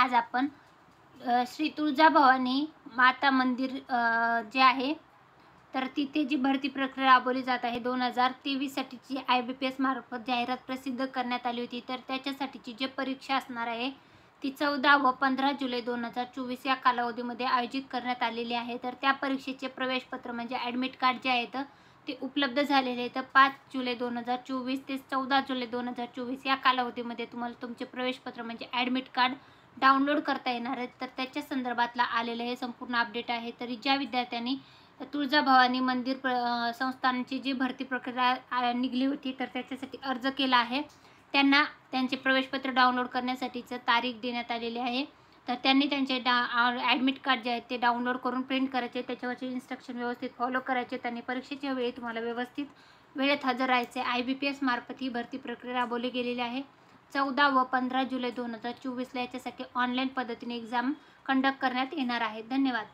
आज आपण श्री तुळजाभवानी माता मंदिर जे आहे तर तिथे जी भरती प्रक्रिया राबवली जात आहे 2023 साठीची IBPS मार्फत जाहिरात प्रसिद्ध करण्यात आली होती। तर त्याच्यासाठीची जी परीक्षा असणार आहे ती 14 व 15 जुलै 2024 या कालावधीमध्ये आयोजित करण्यात आलेली आहे। तर त्या परीक्षेचे प्रवेशपत्र म्हणजे ॲडमिट कार्ड जे आहे ते उपलब्ध झालेले आहे। तर 5 जुलै 2024 ते 14 जुलै 2024 या कालावधीमध्ये तुम्हाला तुमचे प्रवेशपत्र म्हणजे ॲडमिट कार्ड डाउनलोड करता येणार आहे। तर त्याच्या संदर्भातला आलेलं हे संपूर्ण अपडेट आहे। तरी ज्या विद्यार्थ्यांनी तुळजाभवानी मंदिर संस्थानची जी भरती प्रक्रिया निघली होती तर त्याच्यासाठी अर्ज केला आहे त्यांना त्यांचे प्रवेशपत्र डाउनलोड करण्यासाठीचं तारीख देण्यात आलेली आहे। तर त्यांनी त्यांचे ॲडमिट कार्ड जे आहे ते डाउनलोड करून प्रिंट करायचे, त्याच्यावरचे इन्स्ट्रक्शन व्यवस्थित फॉलो करायचे। त्यांनी परीक्षेच्या वेळी तुम्हाला व्यवस्थित वेळेत हजर राहायचे। IBPS मार्फत ही भरती प्रक्रिया राबवली गेलेली आहे। 14 व 15 जुलै 2024 याच्यासाठी ऑनलाईन पद्धतीने एक्झाम कंडक्ट करण्यात येणार आहे। धन्यवाद।